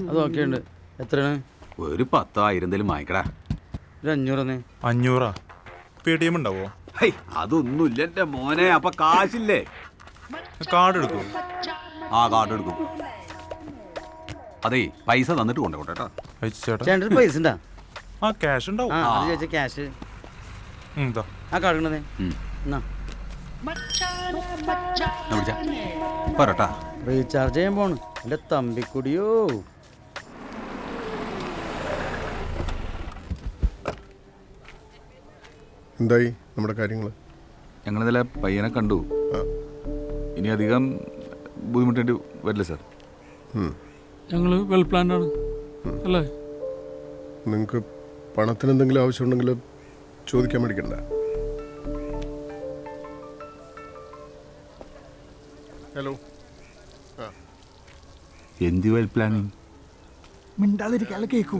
അത് ഓക്കെ ഉണ്ട്. എത്രയാണ്? ഒരു 10,000 എന്തെങ്കിലും വാങ്ങിക്കടാ. ഒരു 500. 500 പേടിഎം ഉണ്ടാവോ? അതൊന്നുമില്ല എന്റെ മോനെ. അപ്പൊ കാശില്ലേ? കാർഡ് എടുക്കൂ. ആ കാർഡ് എടുക്കും. അതെ പൈസ തന്നിട്ട് കൊണ്ടോട്ടെ. ചേട്ടൻ പൈസ ഉണ്ടാ? ആ ക്യാഷ് ഉണ്ടാവും. ക്യാഷ് എന്താ ആ കാർഡ് പറട്ടാ. റീചാർജ് ചെയ്യാൻ പോണ് എന്റെ തമ്പിക്കുടിയോ. എന്തായി നമ്മുടെ കാര്യങ്ങൾ? ഞങ്ങളിന്നലെ പയ്യനെ കണ്ടു. ഇനി അധികം ബുദ്ധിമുട്ടേണ്ടി വരില്ല സാർ. ഞങ്ങൾ വെൽ പ്ലാൻഡ് ആണ് അല്ലേ? നിങ്ങൾക്ക് പണത്തിന് എന്തെങ്കിലും ആവശ്യമുണ്ടെങ്കിൽ ചോദിക്കാൻ മേടിക്കണ്ട. ഹലോ. എന്ത് വെൽ പ്ലാനിങ്? മിണ്ടാതിരിക്കാതെ കേൾക്കൂ.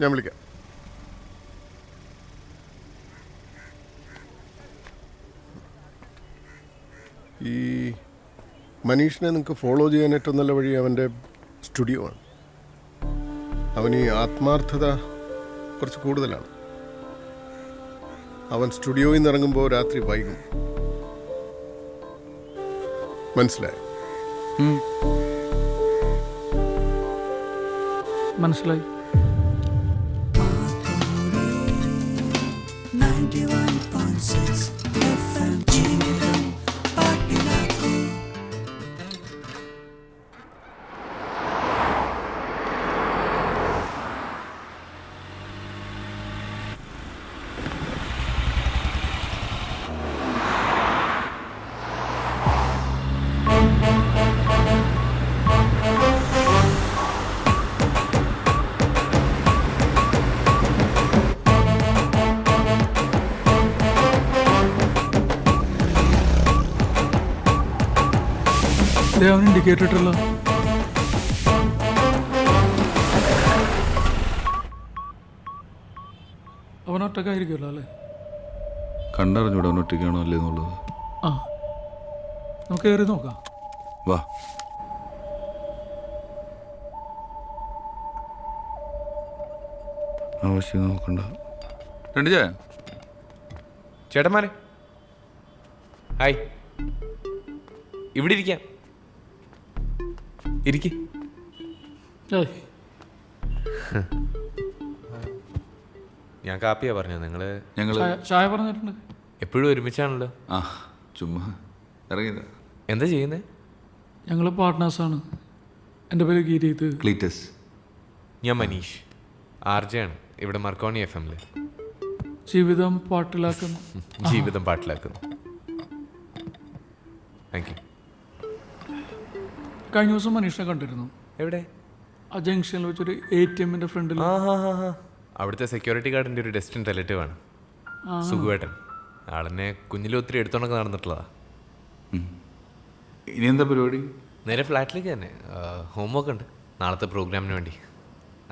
ഞാൻ വിളിക്കാം. ഈ മനീഷിനെ നിങ്ങൾക്ക് ഫോളോ ചെയ്യാൻ ഏറ്റവും നല്ല വഴി അവൻ്റെ സ്റ്റുഡിയോ ആണ്. അവന് ഈ ആത്മാർത്ഥത കുറച്ച് കൂടുതലാണ്. അവൻ സ്റ്റുഡിയോയിൽ നിന്ന് ഇറങ്ങുമ്പോൾ രാത്രി വൈകും. മനസ്സിലായോ? മനസ്സിലായി. അവൻ ഇൻഡിക്കേറ്റർ ഇട്ടല്ലോ. അവൻ ഒറ്റക്കായിരിക്കുമല്ലോ അല്ലേ? കണ്ടറിഞ്ഞൂടെ അവൻ ഒറ്റയ്ക്കാണോ അല്ലേ എന്നുള്ളത്. ആ നമുക്ക് കയറി നോക്കാം. വാ. ആവശ്യം നോക്കണ്ട. രണ്ട് ചായ ചേട്ടന്മാരെ ഹായ്. ഇവിടെ ഇരിക്കാം. ഇരിക്ക്. ഞാൻ കാപ്പിയാ പറഞ്ഞത്. ഞങ്ങള് ചായ പറഞ്ഞിട്ടുണ്ട്. എപ്പോഴും ഒരുമിച്ചാണല്ലോ. ആ ചുമ്മാ ഇറങ്ങിയത്. എന്താ ചെയ്യുന്നത്? ഞങ്ങൾ പാർട്ട്നേഴ്സാണ്. എൻ്റെ പേര് ഗിരീത്. ക്ലീറ്റസ്. ഞാൻ മനീഷ്. ആർജയാണ് ഇവിടെ മർക്കോണി FM ജീവിതം പാട്ടിലാക്കുന്നു. ജീവിതം പാട്ടിലാക്കുന്നു. Thank you. കഴിഞ്ഞ ദിവസം മനീഷിനെ കണ്ടിരുന്നു. എവിടെ? ആ ജംഗ്ഷനിൽ വെച്ചൊരു ATM ഫ്രണ്ടിൽ. അവിടുത്തെ സെക്യൂരിറ്റി ഗാർഡിൻ്റെ ഒരു ഡെസ്റ്റിൻ റിലേറ്റീവ് ആണ് സുഖുവേട്ടൻ. ആളെന്നെ കുഞ്ഞിലും ഒത്തിരി എടുത്തോണ്ടൊക്കെ നടന്നിട്ടുള്ളതാ. ഇനി എന്താ പരിപാടി? നേരെ ഫ്ലാറ്റിലേക്ക് തന്നെ. ഹോംവർക്ക് ഉണ്ട് നാളത്തെ പ്രോഗ്രാമിന് വേണ്ടി.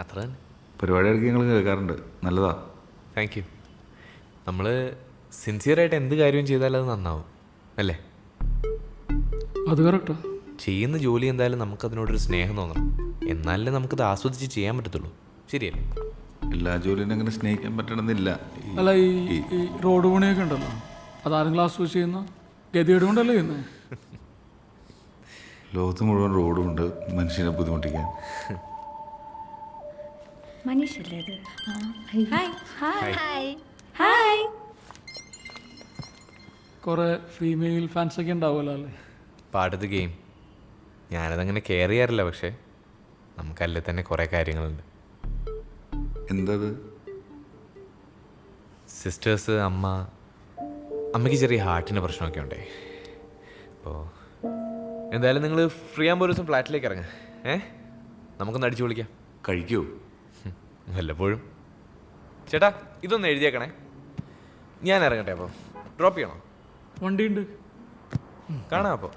അത്ര തന്നെ. പരിപാടി ഇടയ്ക്ക് ഞങ്ങൾ കേൾക്കാറുണ്ട്. നല്ലതാ. Thank you. നമ്മൾ സിൻസിയറായിട്ട് എന്ത് കാര്യവും ചെയ്താലും അത് നന്നാവും അല്ലേ? അത് കറക്റ്റാ. ചെയ്യുന്ന ജോലി എന്തായാലും നമുക്കതിനോടൊരു സ്നേഹം തോന്നണം. എന്നാലേ നമുക്കത് ആസ്വദിച്ച് ചെയ്യാൻ പറ്റത്തുള്ളൂ. ശരിയല്ലേ? എല്ലാ ജോലിയും അങ്ങനെ സ്നേഹിക്കാൻ പറ്റണമെന്നില്ല. അല്ല ഈ റോഡ് പണിയൊക്കെ ഉണ്ടല്ലോ, അതാരെങ്കിലും ആസ്വദിച്ച് ചെയ്യുന്ന ഗതികേട് കൊണ്ടല്ലേ ചെയ്യുന്നത്? ലോകത്ത് മുഴുവൻ റോഡുമുണ്ട് മനുഷ്യനെ ബുദ്ധിമുട്ടിക്കാൻ. മനീഷല്ലേ ഇത്? Hi hi hi. കുറേ ഫീമെയിൽ ഫാൻസൊക്കെ ഉണ്ടാവുമല്ലോ അല്ലേ? പാടത്ത് ഗെയിം. ഞാനതങ്ങനെ കെയർ ചെയ്യാറില്ല. പക്ഷേ നമുക്കല്ലേ തന്നെ കുറേ കാര്യങ്ങളുണ്ട്. എന്തത്? സിസ്റ്റേഴ്സ്, അമ്മയ്ക്ക് ചെറിയ ഹാർട്ടിൻ്റെ പ്രശ്നമൊക്കെ ഉണ്ടേ. അപ്പോൾ എന്തായാലും നിങ്ങൾ ഫ്രീ ആകുമ്പോൾ ഒരു ദിവസം ഫ്ലാറ്റിലേക്ക് ഇറങ്ങാം. നമുക്കൊന്ന് അടിച്ചു വിളിക്കാം. കഴിക്കൂ? വല്ലപ്പോഴും. ചേട്ടാ ഇതൊന്ന് എഴുതിയേക്കണേ. ഞാൻ ഇറങ്ങട്ടെ. അപ്പോൾ ഡ്രോപ്പ് ചെയ്യണോ? വണ്ടിയുണ്ട്. കാണാം അപ്പോൾ.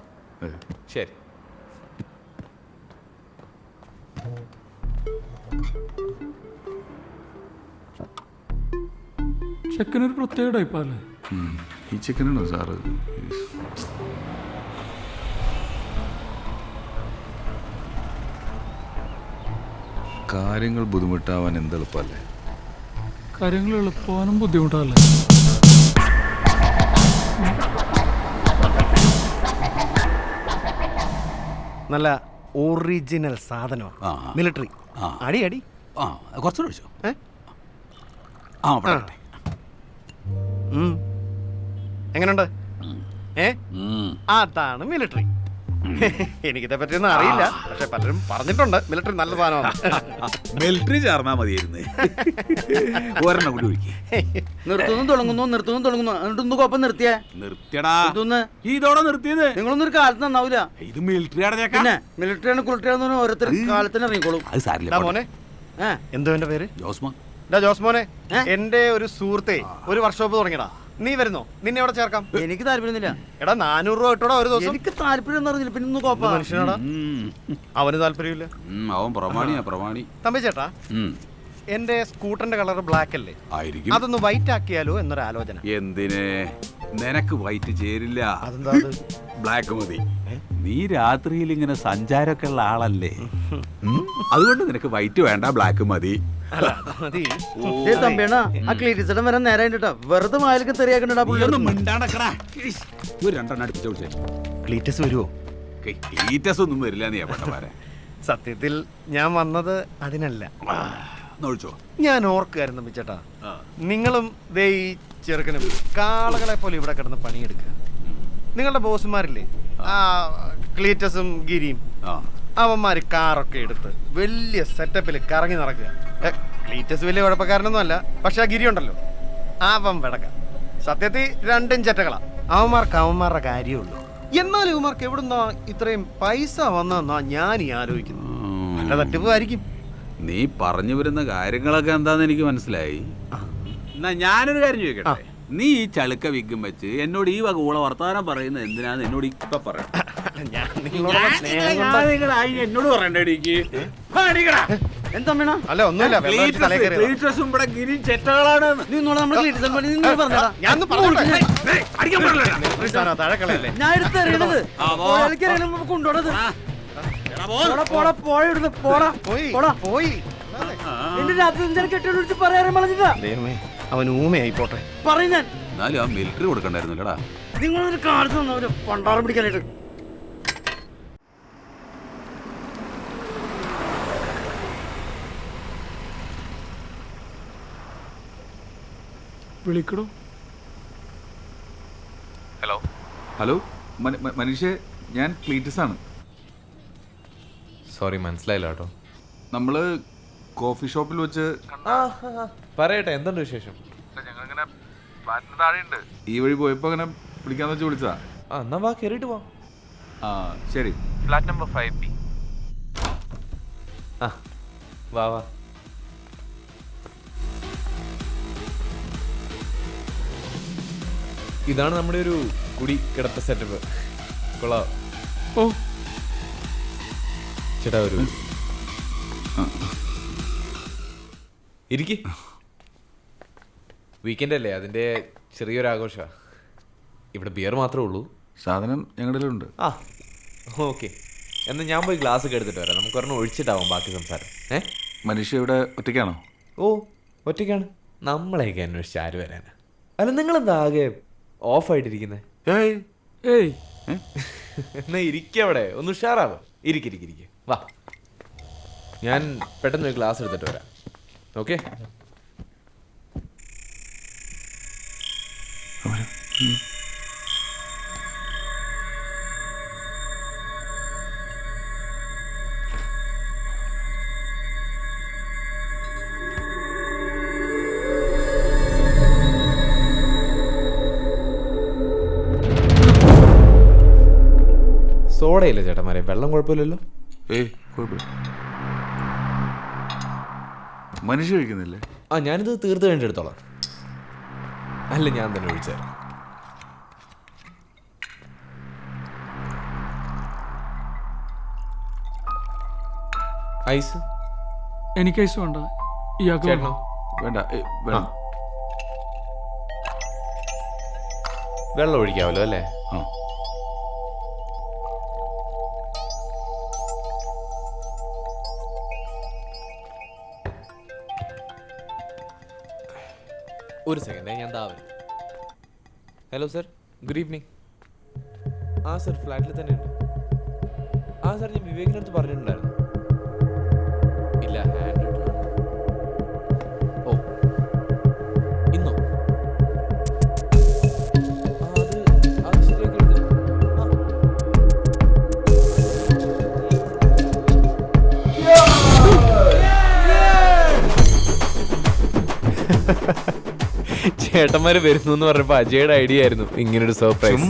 ശരി. ചെക്കനൊരു പ്രത്യേക ടൈപ്പല്ലേ? ഈ ചിക്കനാണോ സാറ്? കാര്യങ്ങൾ ബുദ്ധിമുട്ടാവാൻ എന്തെളുപ്പല്ലേ? കാര്യങ്ങൾ എളുപ്പമാനും ബുദ്ധിമുട്ടല്ലേ? നല്ല ഒറിജിനൽ സാധനമാണ്. മിലിറ്ററി. അടി അടി കുറച്ചുകൂടെ ഒഴിച്ചോ. എങ്ങനെയുണ്ട്? അതാണ് മിലിറ്ററി. എനിക്കിതെ പറ്റിയൊന്നും അറിയില്ല, പക്ഷെ പലരും പറഞ്ഞിട്ടുണ്ട് മിലിറ്ററി നല്ല സാധനമാണ്. മിലിറ്ററി ചേർന്നാ മതിയായിരുന്നു. ഒരെണ്ണം കൂടി ഒഴിക്കേ. നിർത്തുന്നു തുടങ്ങുന്നു എന്നിട്ടൊന്ന് കോപ്പം നിർത്തിയേ. നിർത്തിയടാ. ഇതോടെ നിർത്തിയത് നിങ്ങളൊന്നും ഒരു കാലത്ത് നന്നാവൂല. ഇത് മിലിറ്ററി പിന്നെ മിലിറ്ററിയാണ് കുളിറ്ററിയാന്ന് ഓരോരുത്തർ കാലത്തിന് ഇറങ്ങിക്കോളും. അത് സാരില്ല മോനെ, എന്തോ എന്റെ പേര് ജോസ്മാൻ. ജോസ്മോനെ, എന്റെ ഒരു സുഹൃത്തെ ഒരു വർക്ക്ഷോപ്പ് തുടങ്ങിയടാ. നീ വരുന്നോ? നിന്നെ അവിടെ ചേർക്കാം. എനിക്ക് താല്പര്യമൊന്നുമില്ല. എടാ 400 രൂപ കിട്ടോടാ ഒരു ദിവസം. എനിക്ക് താല്പര്യം എന്ന് പറഞ്ഞില്ല, പിന്നെ ഒന്ന് കോപ്പ. മനുഷ്യനാടാ, അവന് താല്പര്യമില്ല. അവൻ പ്രമാണിയാ പ്രമാണി. തമ്പി ചേട്ടാ, എന്റെ സ്കൂട്ടറിന്റെ കളർ ബ്ലാക്ക് അല്ലേ? ആയിരിക്കും. അതൊന്ന് വൈറ്റ് ആക്കിയാലോ എന്നൊരു ആലോചന. എന്തിന്? നിനക്ക് വൈറ്റ് ചേരില്ല. അതെന്താ? ബ്ലാക്ക് മതി. നീ രാത്രിയിൽ ഇങ്ങനെ സഞ്ചാരമൊക്കെ ഉള്ള ആളല്ലേ, അതുകൊണ്ട് നിനക്ക് വൈറ്റ് വേണ്ട, ബ്ലാക്ക് മതി. തമ്പിയണ ആ ക്ലീറ്റിസിടം വരാൻ നേരായിട്ടാ. വെറുതെ മാലിക്ക് തെറിയാക്കണ്ടാ. ഒരു രണ്ടെണ്ണം അടുപ്പിച്ച് വിളിച്ചേ. ക്ലീറ്റസ് വരുവോ? ക്ലീറ്റസ് ഒന്നും വരില്ല. നീ എവിടെ? സത്യത്തിൽ ഞാൻ വന്നത് അതിനല്ല. ഒഴിച്ചോ. ഞാൻ ഓർക്കായിരുന്നു തമ്പിച്ചേട്ടാ, നിങ്ങളും ദേ ഈ ചെറുക്കനും കാളകളെ പോലെ ഇവിടെ കിടന്ന് പണിയെടുക്കുക. നിങ്ങളുടെ ബോസുമാരില്ലേ, ആ ക്ലീറ്റസും ഗിരിയും, അവന്മാര് കാറൊക്കെ എടുത്ത് വലിയ സെറ്റപ്പിൽ കറങ്ങി നടക്കുക. ക്ലീറ്റസ് വലിയ കുഴപ്പക്കാരനൊന്നും അല്ല, പക്ഷെ ആ ഗിരി ഉണ്ടല്ലോ, അവൻ വിടക്ക. സത്യത്തിൽ രണ്ടും ചെറ്റകളാ. അവന്മാർക്ക് അവന്മാരുടെ കാര്യമുള്ളൂ. എന്നാലും ഇവന്മാർക്ക് എവിടുന്നാ ഇത്രയും പൈസ വന്നെന്നാ ഞാൻ ഈ ആലോചിക്കുന്നു. നല്ല തട്ടിപ്പായിരിക്കും. നീ പറഞ്ഞു വരുന്ന കാര്യങ്ങളൊക്കെ എന്താന്ന് എനിക്ക് മനസ്സിലായി. എന്നാ ഞാനൊരു കാര്യം ചോദിക്കട്ടെ. നീ ഈ ചളുക്ക വിഗ്ഗും വെച്ച് എന്നോട് ഈ വക ഊള വർത്താനം പറയുന്നത് എന്തിനാന്ന് എന്നോട് ഇപ്പൊ പറയാം. എന്നോട് പറയണ്ടേ? അല്ല ഒന്നുമില്ല, ചെറ്റകളാണ്. ഞാൻ എടുത്തെറിയണത് കൊണ്ടുപോണത്. എന്റെ രാത്രി എന്തെങ്കിലും കെട്ടി പറയാൻ പറഞ്ഞിട്ടാ. അവൻ ഊമയായി പോട്ടെ പറയും ഞാൻ. എന്നാലും ആ മിലിറ്ററി കൊടുക്കണ്ടായിരുന്നല്ലടാ. നിങ്ങളൊരു കാലത്ത് വന്നവര് പണ്ടാറം പിടിക്കാനായിട്ട്. വിളിക്കടോ. ഹലോ മനീഷേ, ഞാൻ ക്ലീറ്റസ് ആണ്. സോറി, മനസ്സിലായില്ല കേട്ടോ. നമ്മള് കോഫി ഷോപ്പിൽ വെച്ച് പറയട്ടെ, എന്തുണ്ട് വിശേഷം? ഞങ്ങളിങ്ങനെ ഫ്ലാറ്റിന് താഴെയുണ്ട്. ഈ വഴി പോയപ്പോ അങ്ങനെ വിളിക്കാന്ന് വെച്ച് വിളിച്ചതാ. എന്നാ വാ, കയറിയിട്ട് പോവാം. ശരി. Flat number 5B. വാ വാ. ഇതാണ് നമ്മുടെ ഒരു കുടി കിടത്ത സെറ്റപ്പ്. കൊള്ളാം. ഓ ചേട്ടാ, ഒരു ഇരിക്ക്. വീക്കെൻഡ് അല്ലേ, അതിൻ്റെ ചെറിയൊരു ആഘോഷമാണ്. ഇവിടെ ബിയർ മാത്രമേ ഉള്ളൂ. സാധനം ഞങ്ങളുടെ ഉണ്ട്. ഓക്കെ, എന്നാൽ ഞാൻ പോയി ഗ്ലാസ് ഒക്കെ എടുത്തിട്ട് വരാം. നമുക്ക് ഒരെണ്ണം ഒഴിച്ചിട്ടാവും ബാക്കി സംസാരം. മനീഷ ഇവിടെ ഒറ്റയ്ക്കാണോ? ഓ, ഒറ്റയ്ക്കാണ്. നമ്മളെയൊക്കെ അന്വേഷിച്ച് ആര് വരാനാ? അല്ല, നിങ്ങളെന്താ ആകെ ഓഫായിട്ടിരിക്കുന്നത്? ഏയ് എന്നാ ഇരിക്കവിടെ, ഒന്ന് ഉഷാറാവാം. ഇരിക്കിരിക്കിരിക്ക, വാ. ഞാൻ പെട്ടെന്ന് ഒരു ഗ്ലാസ് എടുത്തിട്ട് വരാം. ഓക്കെ? സോഡയില്ല ചേട്ടന്മാരെ, വെള്ളം കുഴപ്പമില്ലല്ലോ. കുഴപ്പമില്ല. മനുഷ്യ കഴിക്കുന്നില്ലേ? ഞാനിത് തീർത്ത് കഴിഞ്ഞിട്ട് എടുത്തോളാം. അല്ല, ഞാൻ തന്നെ ഒഴിച്ചു തരാം. ഐസ്? എനിക്ക് ഐസ് വേണ്ട. ചേട്ടനോ? വേണ്ട. വേണ്ട. വെള്ളം ഒഴിക്കാമല്ലോ അല്ലേ? ആ. ഒരു സെക്കൻഡേ, ഞാൻ വരും. Hello sir, good evening. ആ സർ, ഫ്ലാറ്റിൽ തന്നെ ഉണ്ട്. ആ സർ, ഞാൻ വിവേകിൻ്റെ അടുത്ത് പറഞ്ഞിട്ടുണ്ടായിരുന്നു. ഇല്ല, ഹാൻഡ് റിട്ടൺ. ഓ, ഇന്നോ? അത് ശരിയാക്കി എടുത്തു. ചേട്ടന്മാര് വരുന്നു എന്ന് പറഞ്ഞപ്പോ അജയുടെ ഐഡിയ ആയിരുന്നു ഇങ്ങനൊരു സർപ്രൈസ്.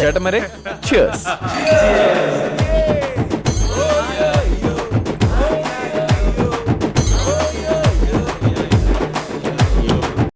ചേട്ടന്മാരെ cheers.